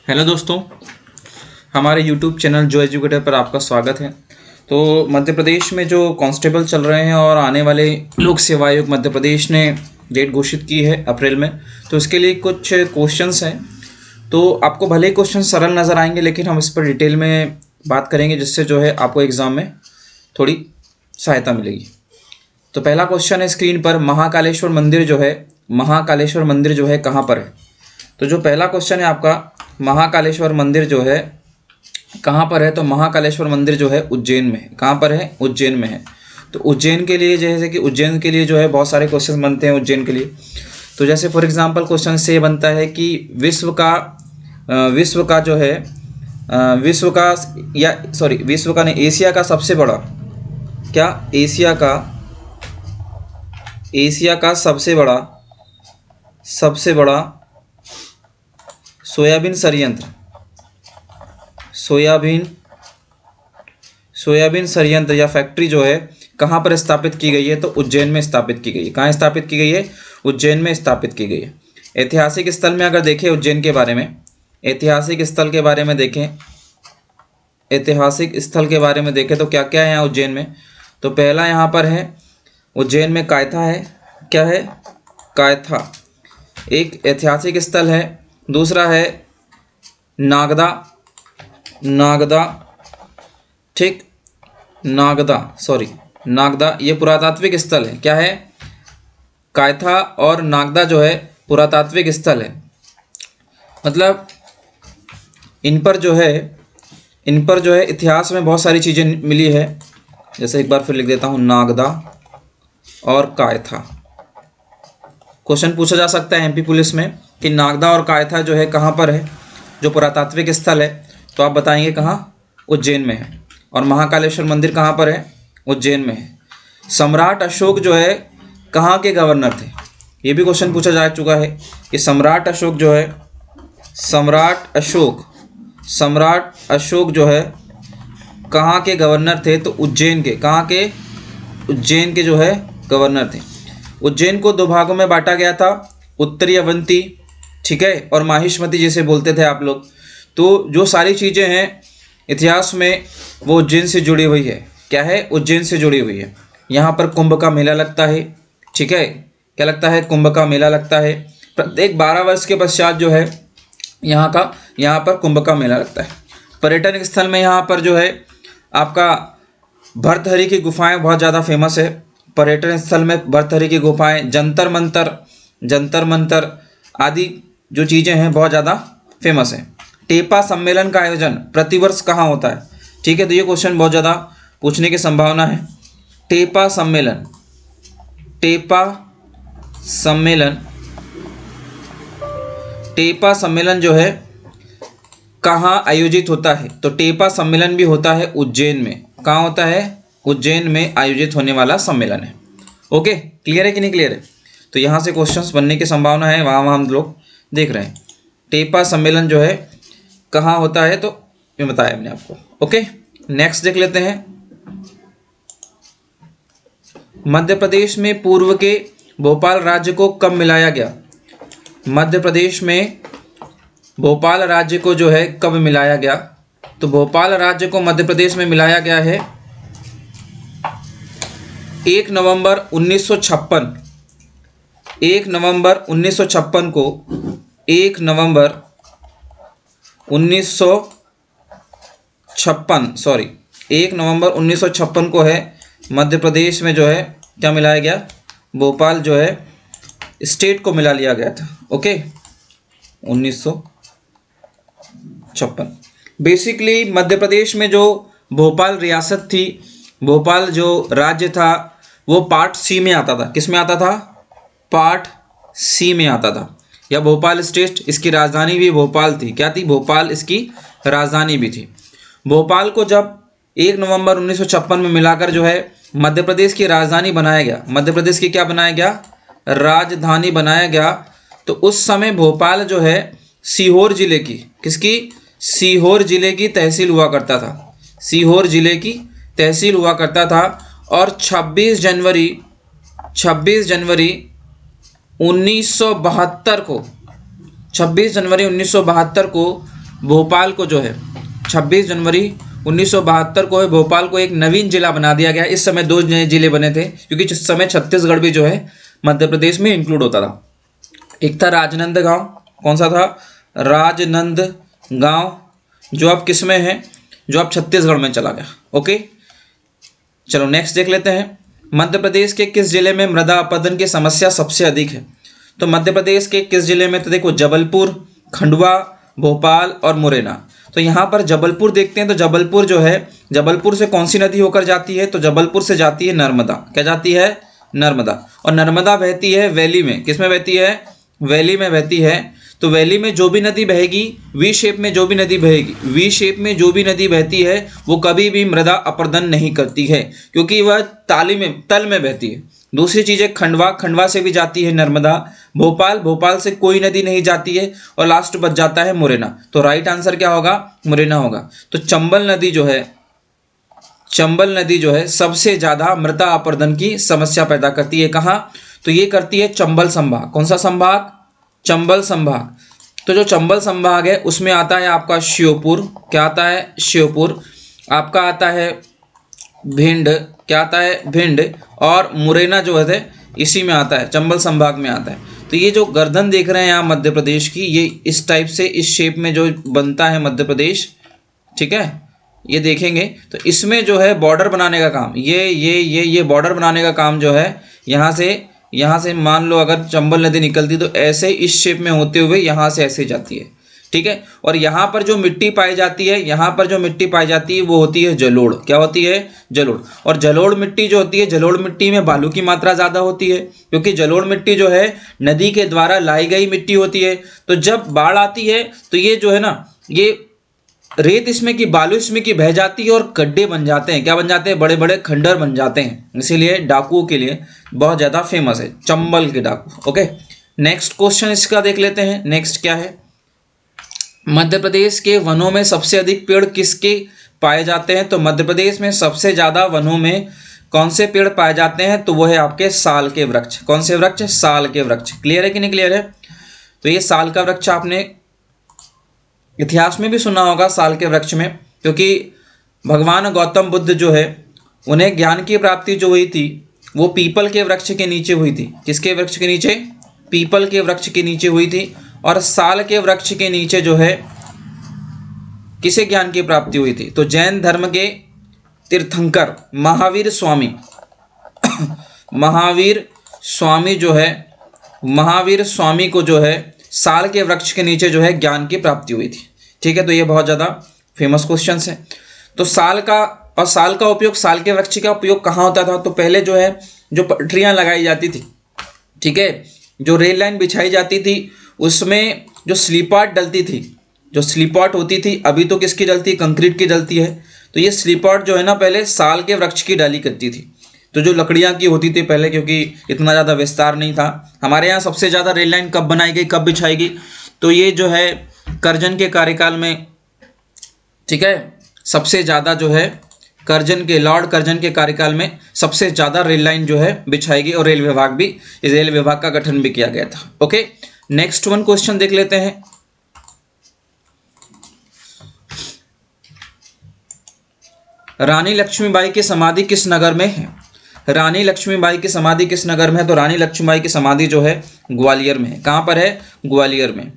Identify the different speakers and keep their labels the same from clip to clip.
Speaker 1: Hello दोस्तों, हमारे YouTube channel जो एजुकेटर पर आपका स्वागत है। तो मध्य प्रदेश में जो कांस्टेबल चल रहे हैं और आने वाले लोक सेवा आयोग मध्य प्रदेश ने डेट घोषित की है अप्रैल में, तो इसके लिए कुछ क्वेश्चंस हैं। तो आपको भले ही क्वेश्चन सरल नज़र आएंगे, लेकिन हम इस पर डिटेल में बात करेंगे, जिससे जो है आपको एग्ज़ाम में थोड़ी सहायता मिलेगी। तो पहला क्वेश्चन है स्क्रीन पर, महाकालेश्वर मंदिर जो है कहाँ पर है। तो जो पहला क्वेश्चन है आपका, महाकालेश्वर मंदिर जो है कहाँ पर है, तो महाकालेश्वर मंदिर जो है उज्जैन में है। कहाँ पर है? उज्जैन में है। तो उज्जैन के लिए, जैसे कि उज्जैन के लिए जो है बहुत सारे क्वेश्चन बनते हैं उज्जैन के लिए। तो जैसे फॉर एग्जांपल क्वेश्चन से ये बनता है कि विश्व का जो है विश्व का नहीं, एशिया का सबसे बड़ा, क्या एशिया का सबसे बड़ा सोयाबीन संयंत्र या फैक्ट्री जो है कहाँ पर स्थापित की गई है, तो उज्जैन में स्थापित की गई है। कहाँ स्थापित की गई है? उज्जैन में स्थापित की गई है। ऐतिहासिक स्थल में अगर देखें उज्जैन के बारे में, ऐतिहासिक स्थल के बारे में देखें तो क्या क्या है यहाँ उज्जैन में। तो पहला यहाँ पर है उज्जैन में कायथा है। क्या है? कायथा एक ऐतिहासिक स्थल है। दूसरा है नागदा, ठीक, नागदा ये पुरातात्विक स्थल है। क्या है? कायथा और नागदा जो है पुरातात्विक स्थल है। मतलब इन पर जो है इतिहास में बहुत सारी चीज़ें मिली है। जैसे एक बार फिर लिख देता हूँ, नागदा और कायथा। क्वेश्चन पूछा जा सकता है एमपी पुलिस में कि नागदा और कायथा जो है कहाँ पर है, जो पुरातात्विक स्थल है, तो आप बताएंगे कहाँ? उज्जैन में है। और महाकालेश्वर मंदिर कहाँ पर है? उज्जैन में है। सम्राट अशोक जो है कहाँ के गवर्नर थे? ये भी क्वेश्चन पूछा जा चुका है कि सम्राट अशोक जो है कहाँ के गवर्नर थे, तो उज्जैन के जो है गवर्नर थे। उज्जैन को दो भागों में बांटा गया था, उत्तरी अवंती, ठीक है, और माहिष्मती जिसे बोलते थे आप लोग। तो जो सारी चीज़ें हैं इतिहास में वो उज्जैन से जुड़ी हुई है। क्या है? उज्जैन से जुड़ी हुई है। यहाँ पर कुंभ का मेला लगता है, ठीक है, क्या लगता है? कुंभ का मेला लगता है। प्रत्येक 12 वर्ष के पश्चात जो है यहाँ पर कुंभ का मेला लगता है। पर्यटन स्थल में यहाँ पर जो है आपका भर्तृहरि की गुफाएं बहुत ज़्यादा फेमस है। पर्यटन स्थल में भर्तृहरि की गुफाएं, जंतर मंतर आदि जो चीज़ें हैं बहुत ज़्यादा फेमस है। टेपा सम्मेलन का आयोजन प्रतिवर्ष कहाँ होता है? ठीक है, तो ये क्वेश्चन बहुत ज़्यादा पूछने की संभावना है। टेपा सम्मेलन जो है कहाँ आयोजित होता है? तो टेपा सम्मेलन भी होता है उज्जैन में। कहाँ होता है? उज्जैन में आयोजित होने वाला सम्मेलन है। ओके, क्लियर है कि नहीं क्लियर है? तो यहाँ से क्वेश्चंस बनने की संभावना है, वहाँ हम लोग देख रहे हैं। टेपा सम्मेलन जो है कहाँ होता है, तो ये बताया मैंने आपको। ओके, नेक्स्ट देख लेते हैं। मध्य प्रदेश में पूर्व के भोपाल राज्य को कब मिलाया गया? मध्य प्रदेश में भोपाल राज्य को जो है कब मिलाया गया? तो भोपाल राज्य को मध्य प्रदेश में मिलाया गया है 1 नवंबर 1956। 1 नवंबर 1956 को है मध्य प्रदेश में जो है क्या मिलाया गया? भोपाल जो है स्टेट को मिला लिया गया था। ओके, 1956। बेसिकली मध्य प्रदेश में जो भोपाल रियासत थी, भोपाल जो राज्य था, वो पार्ट सी में आता था। किस में आता था? पार्ट सी में आता था। या भोपाल स्टेट, इसकी राजधानी भी भोपाल थी। क्या थी? भोपाल इसकी राजधानी भी थी। भोपाल को जब 1 नवंबर 1956 में मिलाकर जो है मध्य प्रदेश की राजधानी बनाया गया, मध्य प्रदेश की क्या बनाया गया? राजधानी बनाया गया। तो उस समय भोपाल जो है सीहोर जिले की, किसकी? सीहोर जिले की तहसील हुआ करता था। सीहोर जिले की तहसील हुआ करता था। और 26 जनवरी 1972 को भोपाल को जो है 26 जनवरी 1972 को है भोपाल को एक नवीन जिला बना दिया गया। इस समय 2 नए जिले बने थे क्योंकि जिस समय छत्तीसगढ़ भी जो है मध्य प्रदेश में इंक्लूड होता था। एक था राजनांदगांव, कौन सा था? राजनांदगांव, जो अब किस में है? जो अब छत्तीसगढ़ में चला गया। ओके, चलो नेक्स्ट देख लेते हैं। मध्य प्रदेश के किस जिले में मृदा अपरदन की समस्या सबसे अधिक है? तो मध्य प्रदेश के किस जिले में? तो देखो जबलपुर, खंडवा, भोपाल और मुरैना। तो यहाँ पर जबलपुर देखते हैं, तो जबलपुर जो है, जबलपुर से कौन सी नदी होकर जाती है? तो जबलपुर से जाती है नर्मदा। क्या जाती है? नर्मदा। और नर्मदा बहती है वैली में। किस में बहती है? वैली में बहती है। तो वैली में जो भी नदी बहेगी, वी शेप में जो भी नदी बहेगी, वी शेप में जो भी नदी बहती है वो कभी भी मृदा अपरदन नहीं करती है क्योंकि वह तल में बहती है। दूसरी चीज़ है खंडवा, खंडवा से भी जाती है नर्मदा। भोपाल, भोपाल से कोई नदी नहीं जाती है। और लास्ट बच जाता है मुरैना। तो राइट आंसर क्या होगा? मुरैना होगा। तो चंबल नदी जो है, चंबल नदी जो है सबसे ज़्यादा मृदा अपरदन की समस्या पैदा करती है। कहाँ? तो ये करती है चंबल संभाग। कौन सा संभाग? चंबल संभाग। तो जो चंबल संभाग है उसमें आता है आपका श्योपुर। क्या आता है? श्योपुर। आपका आता है भिंड। क्या आता है? भिंड। और मुरैना जो है इसी में आता है, चंबल संभाग में आता है। तो ये जो गर्दन देख रहे हैं यहाँ मध्य प्रदेश की, ये इस टाइप से इस शेप में जो बनता है मध्य प्रदेश, ठीक है, ये देखेंगे तो इसमें जो है बॉर्डर बनाने का काम, ये बॉर्डर बनाने का काम जो है यहाँ से मान लो अगर चंबल नदी निकलती तो ऐसे इस शेप में होते हुए यहाँ से ऐसे जाती है, ठीक है। और यहाँ पर जो मिट्टी पाई जाती है, यहाँ पर जो मिट्टी पाई जाती है वो होती है जलोढ़। क्या होती है? जलोढ़। और जलोढ़ मिट्टी जो होती है, जलोढ़ मिट्टी में बालू की मात्रा ज़्यादा होती है क्योंकि जलोढ़ मिट्टी जो है नदी के द्वारा लाई गई मिट्टी होती है। तो जब बाढ़ आती है तो ये जो है ना, ये रेत इसमें की, बालू इसमें की बह जाती है और गड्ढे बन जाते हैं। क्या बन जाते हैं? बड़े बड़े खंडर बन जाते हैं। इसीलिए डाकुओं के लिए बहुत ज़्यादा फेमस है चंबल के डाकू। ओके, नेक्स्ट क्वेश्चन इसका देख लेते हैं। नेक्स्ट क्या है? मध्य प्रदेश के वनों में सबसे अधिक पेड़ किसके पाए जाते हैं? तो मध्य प्रदेश में सबसे ज़्यादा वनों में कौन से पेड़ पाए जाते हैं? तो वो है आपके साल के वृक्ष। कौन से वृक्ष? साल के वृक्ष। क्लियर है कि नहीं क्लियर है? तो ये साल का वृक्ष आपने इतिहास में भी सुना होगा, साल के वृक्ष में, क्योंकि भगवान गौतम बुद्ध जो है उन्हें ज्ञान की प्राप्ति जो हुई थी वो पीपल के वृक्ष के नीचे हुई थी। किसके वृक्ष के नीचे? पीपल के वृक्ष के नीचे हुई थी। और साल के वृक्ष के नीचे जो है किसे ज्ञान की प्राप्ति हुई थी? तो जैन धर्म के तीर्थंकर महावीर स्वामी महावीर स्वामी जो है, महावीर स्वामी को जो है साल के वृक्ष के नीचे जो है ज्ञान की प्राप्ति हुई थी। ठीक है, तो ये बहुत ज़्यादा फेमस क्वेश्चन है। तो साल का उपयोग, साल के वृक्ष का उपयोग कहाँ होता था? तो पहले जो है जो पटरियाँ लगाई जाती थी, ठीक है, जो रेल लाइन बिछाई जाती थी उसमें जो स्लीपार्ट डलती थी, जो स्लीपार्ट होती थी, अभी तो किसकी डलती है? कंक्रीट की डलती है। तो ये स्लीपार्ट जो है ना पहले साल के वृक्ष की डाली करती थी। तो जो लकड़ियाँ की होती थी पहले, क्योंकि इतना ज़्यादा विस्तार नहीं था। हमारे यहाँ सबसे ज़्यादा रेल लाइन कब बनाई गई, कब बिछाई गई? तो ये जो है करजन के कार्यकाल में, ठीक है, सबसे ज़्यादा जो है लॉर्ड करजन के कार्यकाल में सबसे ज़्यादा रेल लाइन जो है बिछाई गई और रेल विभाग का गठन भी किया गया था। ओके, नेक्स्ट वन क्वेश्चन देख लेते हैं। रानी लक्ष्मीबाई की समाधि किस नगर में है? रानी लक्ष्मीबाई की समाधि किस नगर में है? तो रानी लक्ष्मीबाई की समाधि जो है ग्वालियर में है। कहाँ पर है? ग्वालियर में।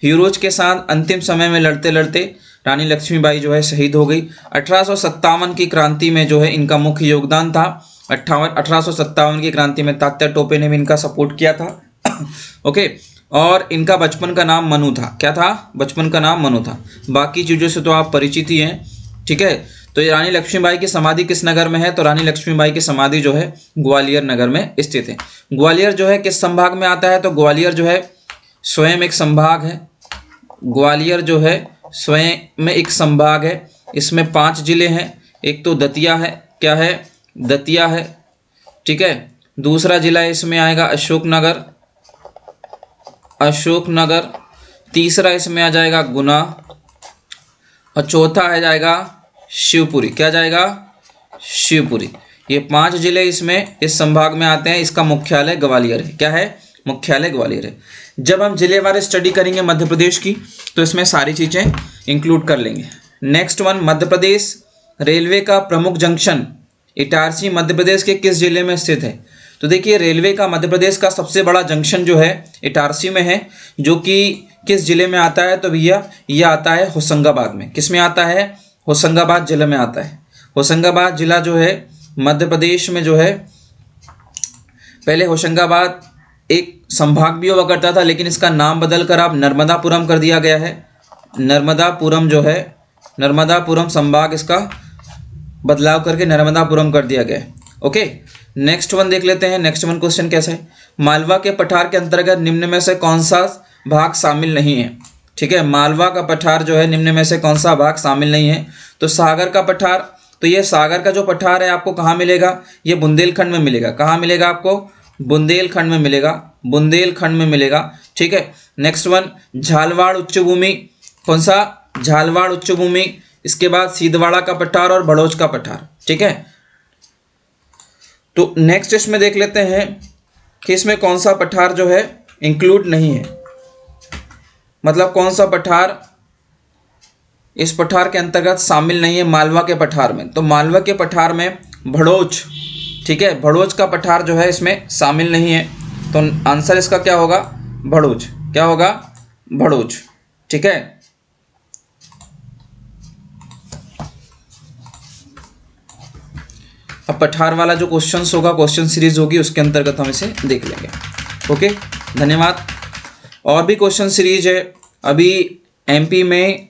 Speaker 1: हीरोज के साथ अंतिम समय में लड़ते लड़ते रानी लक्ष्मीबाई जो है शहीद हो गई। 1857 की क्रांति में जो है इनका मुख्य योगदान था। 1857 की क्रांति में तात्या टोपे ने भी इनका सपोर्ट किया था। ओके, और इनका बचपन का नाम मनु था। क्या था? बचपन का नाम मनु था। बाकी चीज़ों से तो आप परिचित ही हैं, ठीक है। तो ये रानी लक्ष्मीबाई की समाधि किस नगर में है? तो रानी लक्ष्मीबाई की समाधि जो है ग्वालियर नगर में स्थित है। ग्वालियर जो है किस संभाग में आता है? तो ग्वालियर जो है स्वयं एक संभाग है। ग्वालियर जो है स्वयं में एक संभाग है। इसमें 5 जिले हैं। एक तो दतिया है। क्या है? दतिया है, ठीक है। दूसरा जिला इसमें आएगा अशोकनगर। तीसरा इसमें आ जाएगा गुना और चौथा आ जाएगा शिवपुरी। क्या जाएगा? शिवपुरी। ये 5 जिले इसमें इस संभाग में आते हैं। इसका मुख्यालय ग्वालियर है। क्या है? मुख्यालय ग्वालियर है। जब हम जिलेवार स्टडी करेंगे मध्य प्रदेश की तो इसमें सारी चीज़ें इंक्लूड कर लेंगे। Next one, Madhya Pradesh railway का प्रमुख जंक्शन इटारसी मध्य प्रदेश के किस जिले में स्थित है? तो देखिए रेलवे का मध्य प्रदेश का सबसे बड़ा जंक्शन जो है इटारसी में है, जो कि किस जिले में आता है? तो भैया ये आता है होशंगाबाद में। किस में आता है? होशंगाबाद जिले में आता है। होशंगाबाद जिला जो है मध्य प्रदेश में जो है, पहले होशंगाबाद एक संभाग भी हुआ करता था, लेकिन इसका नाम बदल कर अब नर्मदापुरम कर दिया गया है। नर्मदापुरम जो है, नर्मदापुरम संभाग इसका बदलाव करके नर्मदापुरम कर दिया गया है। ओके, नेक्स्ट वन देख लेते हैं। नेक्स्ट वन क्वेश्चन कैसा है? मालवा के पठार के अंतर्गत निम्न में से कौन सा भाग शामिल नहीं है? ठीक है, मालवा का पठार जो है निम्न में से कौन सा भाग शामिल नहीं है? तो सागर का पठार, तो ये सागर का जो पठार है आपको कहाँ मिलेगा? ये बुंदेलखंड में मिलेगा। कहाँ मिलेगा आपको? बुंदेलखंड में मिलेगा, बुंदेलखंड में मिलेगा। ठीक है, नेक्स्ट वन, झालवाड़ उच्च भूमि, कौन सा? झालवाड़ उच्च भूमि। इसके बाद सीधवाड़ा का पठार और भड़ोच का पठार। ठीक है, तो नेक्स्ट इसमें देख लेते हैं कि इसमें कौन सा पठार जो है इंक्लूड नहीं है, मतलब कौन सा पठार इस पठार के अंतर्गत शामिल नहीं है मालवा के पठार में। तो मालवा के पठार में भड़ोच, ठीक है, भड़ोच का पठार जो है इसमें शामिल नहीं है। तो आंसर इसका क्या होगा? भड़ोच। क्या होगा? भड़ोच। ठीक है, अब पठार वाला जो क्वेश्चंस होगा, क्वेश्चन सीरीज होगी, उसके अंतर्गत हम इसे देख लेंगे। ओके, धन्यवाद। और भी क्वेश्चन सीरीज है। अभी एमपी में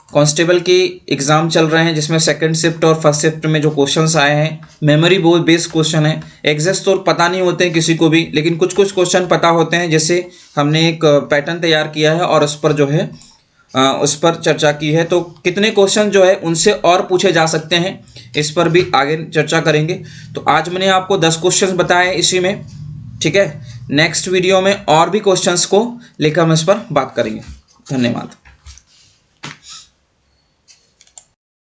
Speaker 1: कांस्टेबल की एग्ज़ाम चल रहे हैं, जिसमें सेकंड शिफ्ट और फर्स्ट शिफ्ट में जो क्वेश्चंस आए हैं मेमोरी बेस्ड क्वेश्चन है। एग्जैक्ट तो पता नहीं होते हैं किसी को भी, लेकिन कुछ कुछ क्वेश्चन पता होते हैं। जैसे हमने एक पैटर्न तैयार किया है और उस पर जो है उस पर चर्चा की है। तो कितने क्वेश्चन जो है उनसे और पूछे जा सकते हैं, इस पर भी आगे चर्चा करेंगे। तो आज मैंने आपको 10 क्वेश्चन बताए इसी में। ठीक है, नेक्स्ट वीडियो में और भी क्वेश्चंस को लेकर हम इस पर बात करेंगे। धन्यवाद।